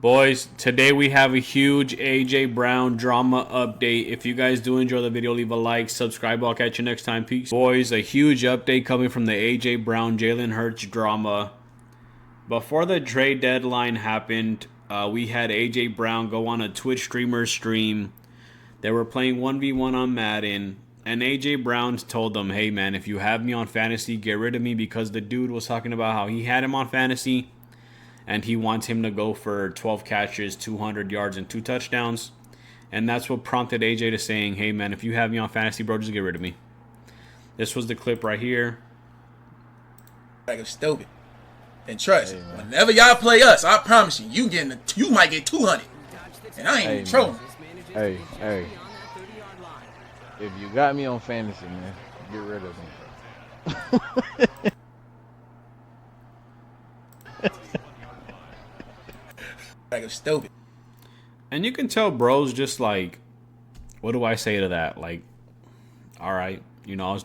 Boys, today we have a huge AJ Brown drama update. If you guys do enjoy the video, leave a like, subscribe. I'll catch you next time. Peace. Boys, a huge update coming from the AJ Brown, Jalen Hurts drama. Before the trade deadline happened, we had AJ Brown go on a Twitch streamer stream. They were playing 1v1 on Madden. And AJ Brown told them, hey man, if you have me on fantasy, get rid of me, because the dude was talking about how he had him on fantasy and he wants him to go for 12 catches, 200 yards, and 2 touchdowns. And that's what prompted AJ to saying, hey man, if you have me on fantasy, bro, just get rid of me. This was the clip right here. Like, stupid. And trust, whenever y'all play us, I promise you, you might get 200. And I ain't even trolling. Hey. If you got me on fantasy, man, get rid of me. Like, stupid. And you can tell bro's just like, what do I say to that? Like, all right, you know,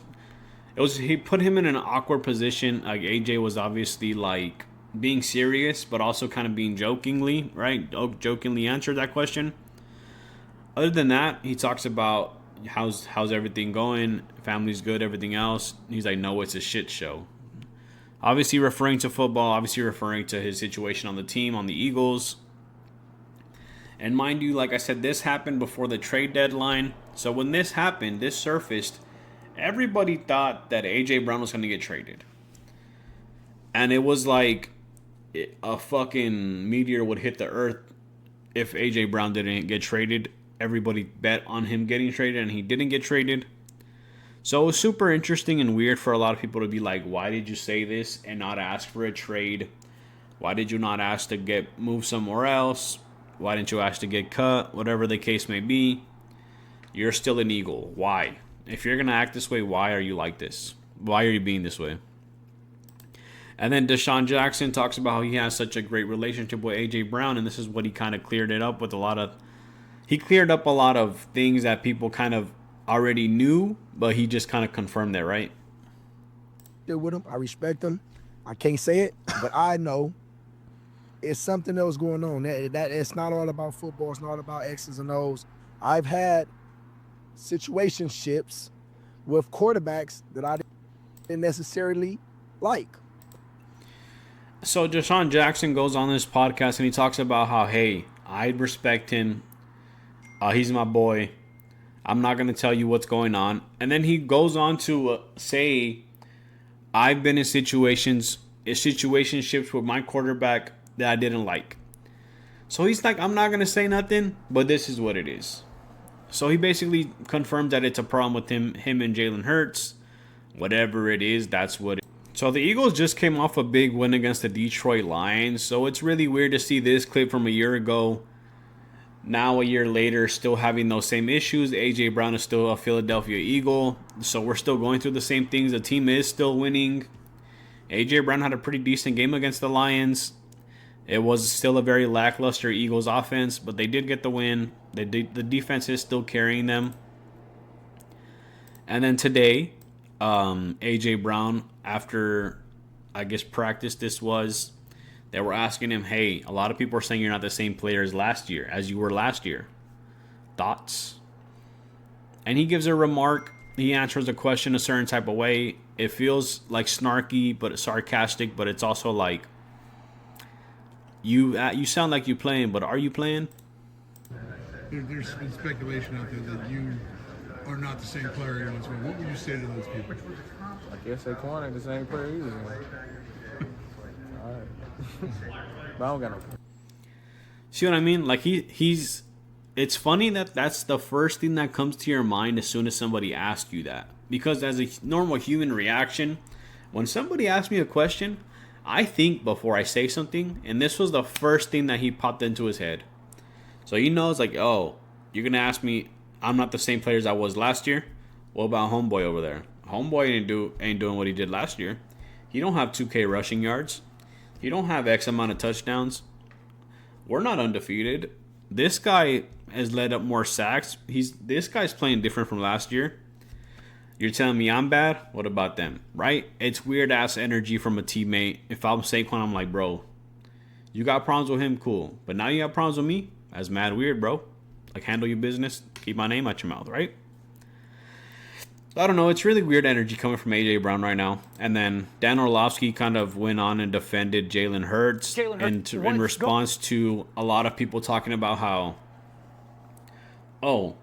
he put him in an awkward position. Like, AJ was obviously like being serious, but also kind of being jokingly, right? Jokingly answered that question. Other than that, he talks about how's everything going, family's good, everything else. He's like, no, it's a shit show. Obviously referring to football, obviously referring to his situation on the team, on the Eagles. And mind you, like I said, this happened before the trade deadline. So when this happened, this surfaced, everybody thought that AJ Brown was going to get traded. And it was like a fucking meteor would hit the earth if AJ Brown didn't get traded. Everybody bet on him getting traded, and he didn't get traded. So it was super interesting and weird for a lot of people to be like, why did you say this and not ask for a trade? Why did you not ask to get moved somewhere else? Why didn't you ask to get cut? Whatever the case may be, you're still an Eagle. Why? If you're going to act this way, why are you like this? Why are you being this way? And then Deshaun Jackson talks about how he has such a great relationship with AJ Brown, and this is what he kind of cleared it up with a lot of... He cleared up a lot of things that people kind of already knew, but he just kind of confirmed that, right? With him, I respect him. I can't say it, but I know it's something that was going on. That it's not all about football. It's not about X's and O's. I've had situationships with quarterbacks that I didn't necessarily like. So Deshaun Jackson goes on this podcast and he talks about how, hey, I respect him. He's my boy. I'm not going to tell you what's going on. And then he goes on to say, I've been in situationships with my quarterback that I didn't like. So he's like, I'm not going to say nothing, but this is what it is. So he basically confirmed that it's a problem with him and Jalen Hurts. Whatever it is, that's what it is. So the Eagles just came off a big win against the Detroit Lions. So it's really weird to see this clip from a year ago. Now, a year later, still having those same issues. AJ Brown is still a Philadelphia Eagle. So we're still going through the same things. The team is still winning. AJ Brown had a pretty decent game against the Lions. It was still a very lackluster Eagles offense, but they did get the win. The defense is still carrying them. And then today, AJ Brown, after, I guess, practice this was... They were asking him, hey, a lot of people are saying you're not the same player as you were last year. Thoughts? And he gives a remark. He answers a question a certain type of way. It feels like snarky, but sarcastic, but it's also like, you sound like you're playing, but are you playing? There's been speculation out there that you are not the same player you once were. What would you say to those people? I guess they ain't the same player either. All right. But I don't got no. See what I mean? Like he's. It's funny that that's the first thing that comes to your mind as soon as somebody asks you that. Because as a normal human reaction, when somebody asks me a question, I think before I say something, and this was the first thing that he popped into his head. So he knows, like, oh, you're gonna ask me, I'm not the same player as I was last year. What about Homeboy over there? Homeboy ain't doing what he did last year. He don't have 2K rushing yards. He don't have X amount of touchdowns. We're not undefeated. This guy has led up more sacks. This guy's playing different from last year. You're telling me I'm bad? What about them? Right? It's weird ass energy from a teammate. If I'm Saquon, I'm like, bro, You got problems with him, cool. But now you got problems with me? That's mad weird, bro. Like, handle your business. Keep my name out your mouth, right? I don't know. It's really weird energy coming from A.J. Brown right now. And then Dan Orlovsky kind of went on and defended Jalen Hurts. In response to a lot of people talking about how, oh,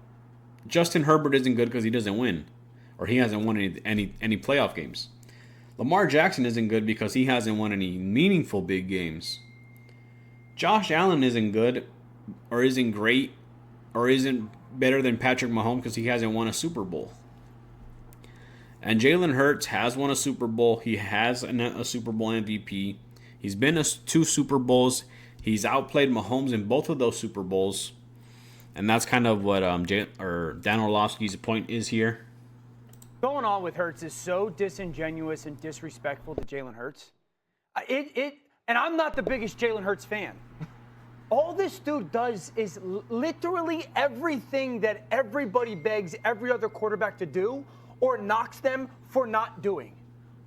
Justin Herbert isn't good because he doesn't win. Or he hasn't won any playoff games. Lamar Jackson isn't good because he hasn't won any meaningful big games. Josh Allen isn't good or isn't great or isn't better than Patrick Mahomes because he hasn't won a Super Bowl. And Jalen Hurts has won a Super Bowl. He has a Super Bowl MVP. He's been to 2 Super Bowls. He's outplayed Mahomes in both of those Super Bowls. And that's kind of what Dan Orlovsky's point is here. Going on with Hurts is so disingenuous and disrespectful to Jalen Hurts. And I'm not the biggest Jalen Hurts fan. All this dude does is literally everything that everybody begs every other quarterback to do or knocks them for not doing.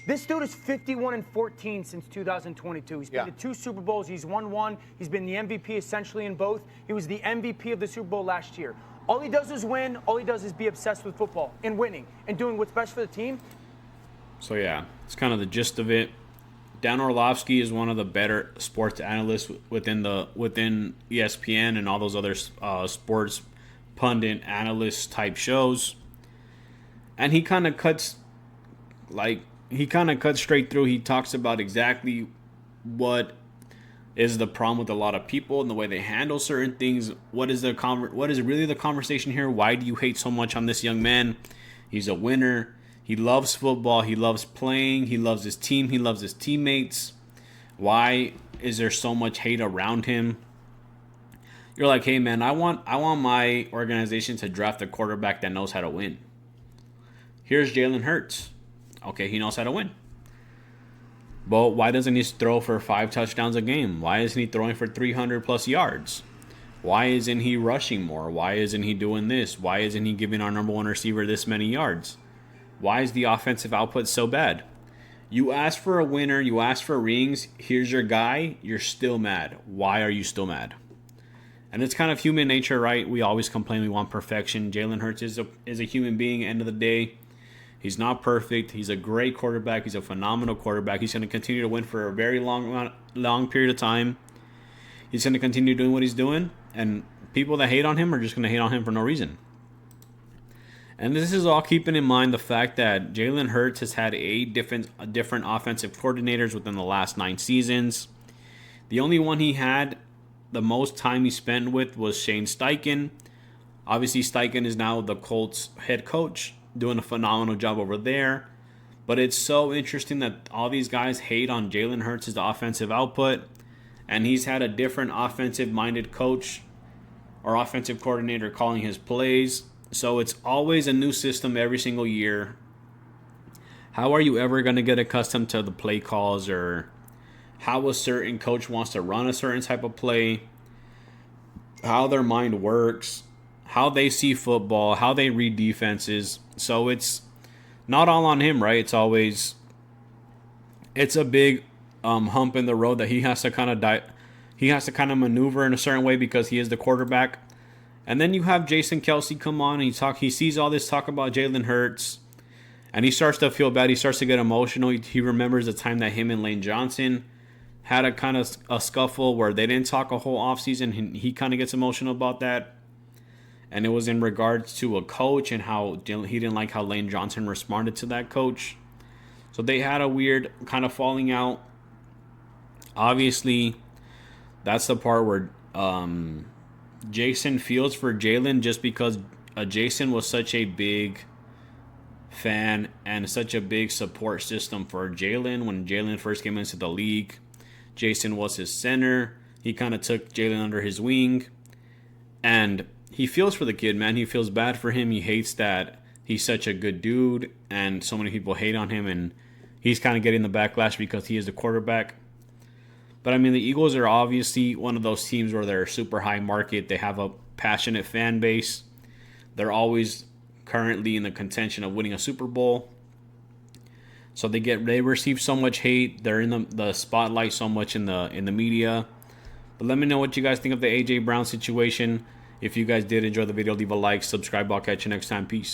This dude is 51-14 since 2022. He's been to 2 Super Bowls. He's won 1. He's been the MVP essentially in both. He was the MVP of the Super Bowl last year. All he does is win. All he does is be obsessed with football and winning and doing what's best for the team. So, yeah, it's kind of the gist of it. Dan Orlovsky is one of the better sports analysts within ESPN and all those other sports pundit analyst type shows. And he kind of cuts straight through. He talks about exactly what is the problem with a lot of people and the way they handle certain things. What is really the conversation here? Why do you hate so much on this young man? He's a winner. He loves football. He loves playing. He loves his team. He loves his teammates. Why is there so much hate around him? You're like, hey man, I want my organization to draft a quarterback that knows how to win. Here's Jalen Hurts. Okay, he knows how to win. But why doesn't he throw for 5 touchdowns a game? Why isn't he throwing for 300 plus yards? Why isn't he rushing more? Why isn't he doing this? Why isn't he giving our number 1 receiver this many yards? Why is the offensive output so bad? You ask for a winner, you ask for rings, here's your guy, you're still mad. Why are you still mad? And it's kind of human nature, right? We always complain we want perfection. Jalen Hurts is a human being, end of the day. He's not perfect. He's a great quarterback. He's a phenomenal quarterback. He's going to continue to win for a very long period of time. He's going to continue doing what he's doing. And people that hate on him are just going to hate on him for no reason. And this is all keeping in mind the fact that Jalen Hurts has had 8 different offensive coordinators within the last 9 seasons. The only one he had the most time he spent with was Shane Steichen. Obviously, Steichen is now the Colts head coach, doing a phenomenal job over there. But it's so interesting that all these guys hate on Jalen Hurts' offensive output. And he's had a different offensive-minded coach or offensive coordinator calling his plays. So it's always a new system every single year. How are you ever going to get accustomed to the play calls or how a certain coach wants to run a certain type of play, how their mind works, how they see football, how they read defenses? So it's not all on him, right? It's a big hump in the road that he has to kind of maneuver in a certain way because he is the quarterback. And then you have Jason Kelsey come on and he sees all this talk about Jalen Hurts and he starts to feel bad. He starts to get emotional. He remembers the time that him and Lane Johnson had a kind of a scuffle where they didn't talk a whole offseason. He kind of gets emotional about that. And it was in regards to a coach and how he didn't like how Lane Johnson responded to that coach. So they had a weird kind of falling out. Obviously, that's the part where Jason feels for Jalen just because Jason was such a big fan and such a big support system for Jalen. When Jalen first came into the league, Jason was his center. He kind of took Jalen under his wing. And he feels for the kid, man. He feels bad for him. He hates that he's such a good dude and so many people hate on him. And he's kind of getting the backlash because he is the quarterback. But, I mean, the Eagles are obviously one of those teams where they're super high market. They have a passionate fan base. They're always currently in the contention of winning a Super Bowl. So they receive so much hate. They're in the spotlight so much in the media. But let me know what you guys think of the A.J. Brown situation. If you guys did enjoy the video, leave a like, subscribe. I'll catch you next time. Peace.